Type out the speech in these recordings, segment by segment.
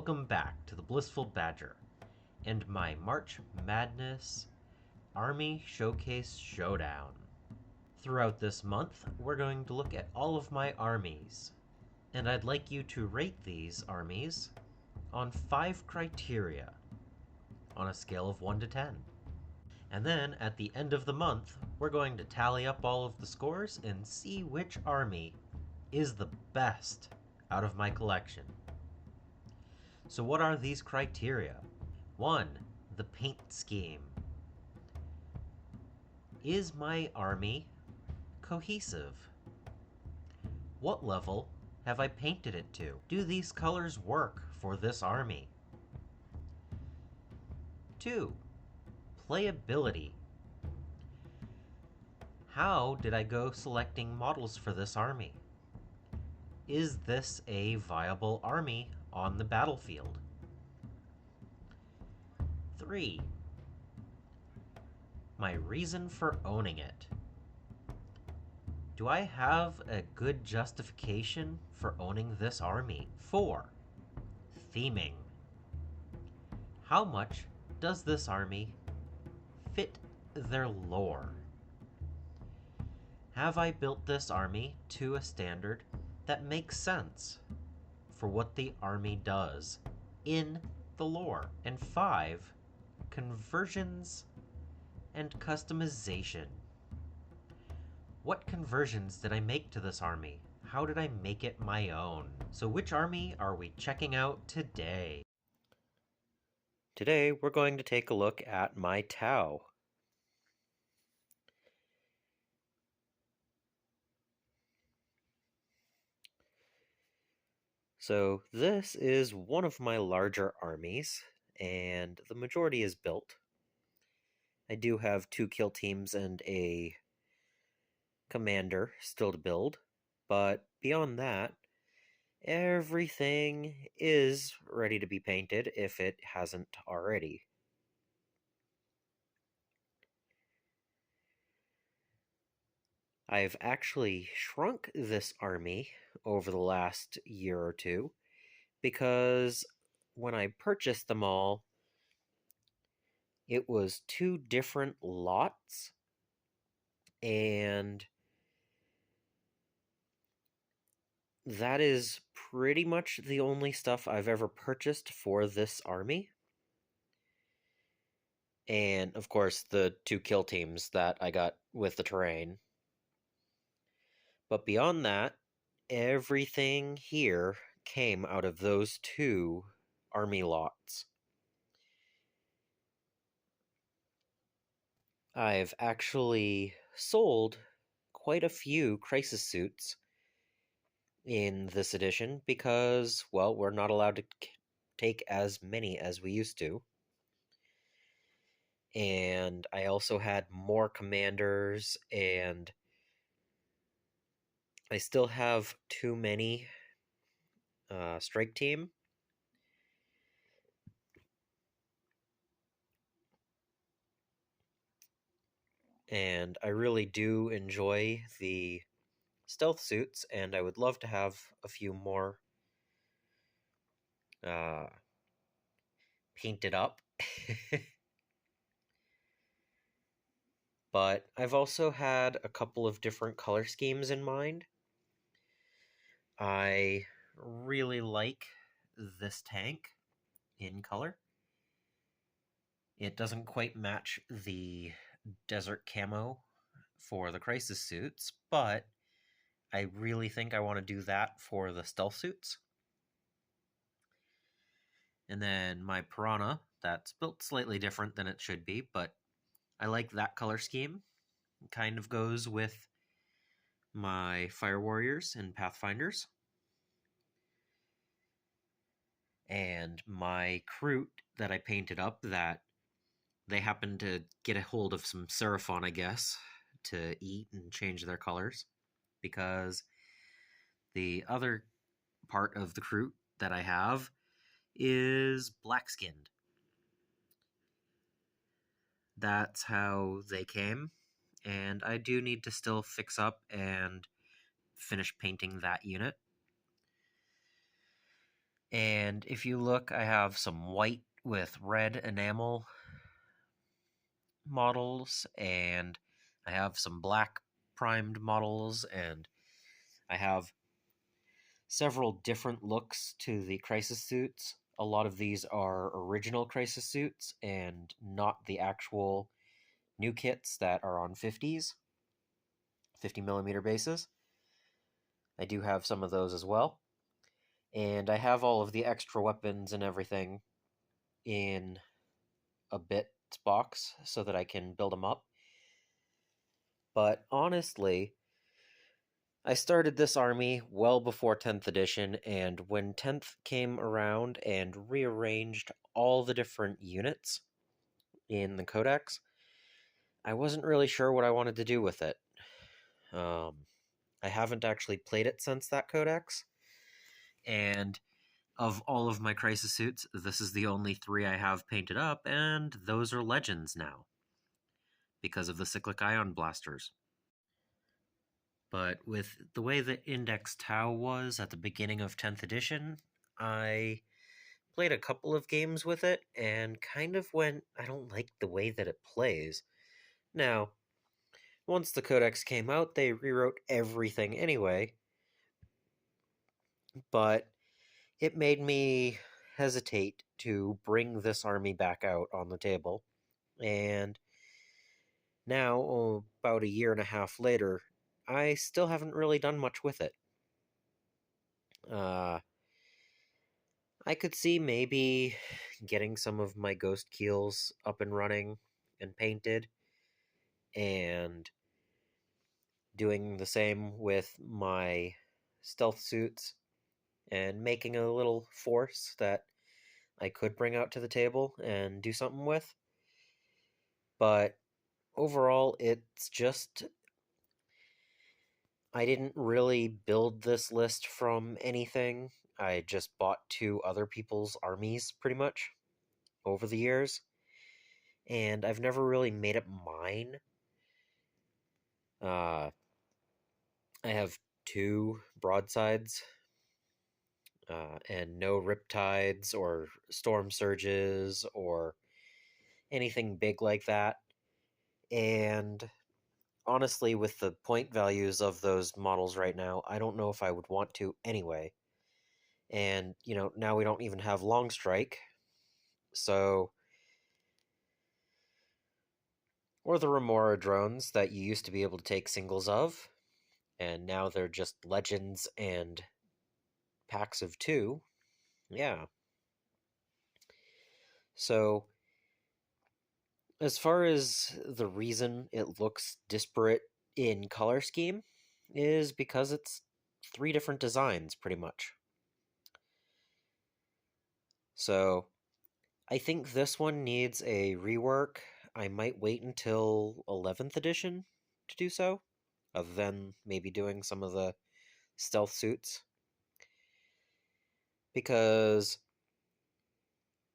welcome back to the Blissful Badger and my March Madness Army Showcase Showdown. Throughout this month, we're going to look at all of my armies, and I'd like you to rate these armies on 5 criteria on a scale of 1 to 10. And then at the end of the month, we're going to tally up all of the scores and see which army is the best out of my collection. So what are these criteria? 1. The paint scheme. Is my army cohesive? What level have I painted it to? Do these colors work for this army? 2. Playability. How did I go selecting models for this army? Is this a viable army on the battlefield? 3. My reason for owning it. Do I have a good justification for owning this army? 4. Theming. How much does this army fit their lore? Have I built this army to a standard that makes sense for what the army does in the lore? And 5. Conversions and customization. What conversions did I make to this army? How did I make it my own? So which army are we checking out today? Today we're going to take a look at my Tau. So this is one of my larger armies, and the majority is built. I do have 2 kill teams and a commander still to build, but beyond that, everything is ready to be painted if it hasn't already. I've actually shrunk this army over the last year or two because when I purchased them all, it was 2 different lots, and that is pretty much the only stuff I've ever purchased for this army. And, of course, the 2 kill teams that I got with the terrain. But beyond that, everything here came out of those 2 army lots. I've actually sold quite a few crisis suits in this edition because, well, we're not allowed to take as many as we used to. And I also had more commanders, and I still have too many strike team. And I really do enjoy the stealth suits, and I would love to have a few more painted up. But I've also had a couple of different color schemes in mind. I really like this tank in color. It doesn't quite match the desert camo for the crisis suits, but I really think I want to do that for the stealth suits. And then my Piranha, that's built slightly different than it should be, but I like that color scheme. It kind of goes with my Fire Warriors and Pathfinders. And my Kroot that I painted up, that they happened to get a hold of some Seraphon, I guess, to eat and change their colors. Because the other part of the Kroot that I have is black-skinned. That's how they came, and I do need to still fix up and finish painting that unit. And if you look, I have some white with red enamel models, and I have some black primed models, and I have several different looks to the crisis suits. A lot of these are original crisis suits and not the actual new kits that are on 50 millimeter bases. I do have some of those as well. And I have all of the extra weapons and everything in a bits box so that I can build them up. But honestly, I started this army well before 10th edition, and when 10th came around and rearranged all the different units in the codex, I wasn't really sure what I wanted to do with it. I haven't actually played it since that codex, and of all of my crisis suits, this is the only 3 I have painted up, and those are legends now because of the cyclic ion blasters. But with the way the Index Tau was at the beginning of 10th edition, I played a couple of games with it and kind of went, I don't like the way that it plays. Now, once the Codex came out, they rewrote everything anyway, but it made me hesitate to bring this army back out on the table. And now, about a year and a half later, I still haven't really done much with it. I could see maybe getting some of my ghost keels up and running and painted, and doing the same with my stealth suits, and making a little force that I could bring out to the table and do something with. But overall, it's just, I didn't really build this list from anything. I just bought 2 other people's armies pretty much over the years, and I've never really made it mine. I have 2 broadsides, and no riptides or storm surges or anything big like that. And honestly, with the point values of those models right now, I don't know if I would want to anyway. And, now we don't even have Long Strike, so. Or the Remora drones that you used to be able to take singles of, and now they're just legends and packs of 2. Yeah. So, as far as the reason it looks disparate in color scheme, is because it's 3 different designs, pretty much. So, I think this one needs a rework. I might wait until 11th edition to do so, other than maybe doing some of the stealth suits. Because,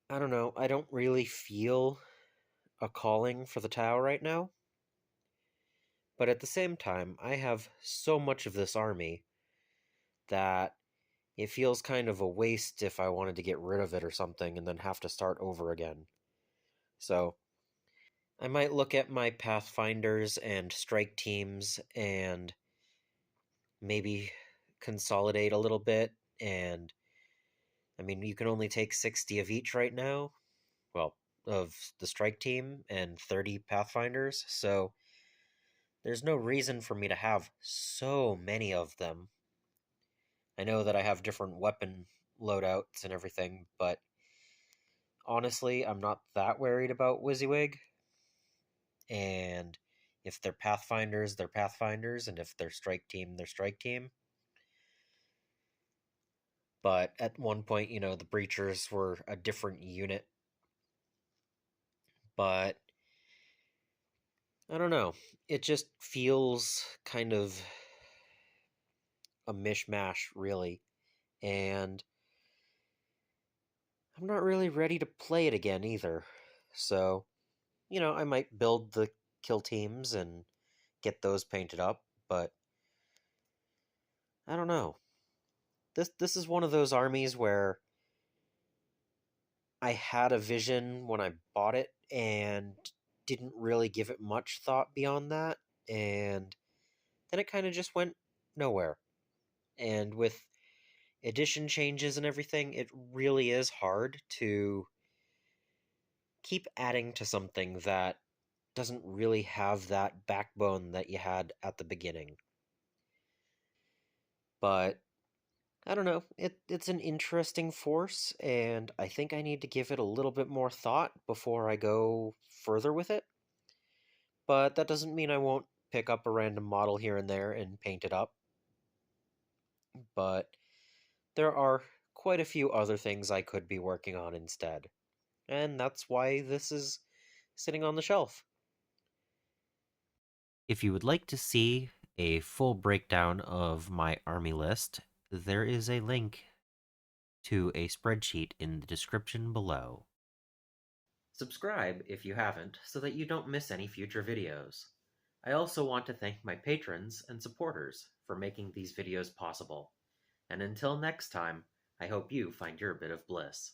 I don't know, I don't really feel a calling for the Tau right now. But at the same time, I have so much of this army that it feels kind of a waste if I wanted to get rid of it or something and then have to start over again. So, I might look at my Pathfinders and Strike teams and maybe consolidate a little bit. And, I mean, you can only take 60 of each right now. Well, of the Strike team and 30 Pathfinders. So, there's no reason for me to have so many of them. I know that I have different weapon loadouts and everything, but honestly, I'm not that worried about WYSIWYG. And if they're Pathfinders, they're Pathfinders, and if they're Strike Team, they're Strike Team. But at one point, the Breachers were a different unit. But I don't know. It just feels kind of a mishmash, really. And I'm not really ready to play it again either. So, I might build the kill teams and get those painted up, but I don't know. This is one of those armies where I had a vision when I bought it and didn't really give it much thought beyond that, and then it kind of just went nowhere. And with edition changes and everything, it really is hard to keep adding to something that doesn't really have that backbone that you had at the beginning. But I don't know, it's an interesting force, and I think I need to give it a little bit more thought before I go further with it. But that doesn't mean I won't pick up a random model here and there and paint it up. But there are quite a few other things I could be working on instead. And that's why this is sitting on the shelf. If you would like to see a full breakdown of my army list, there is a link to a spreadsheet in the description below. Subscribe if you haven't so that you don't miss any future videos. I also want to thank my patrons and supporters for making these videos possible. And until next time, I hope you find your bit of bliss.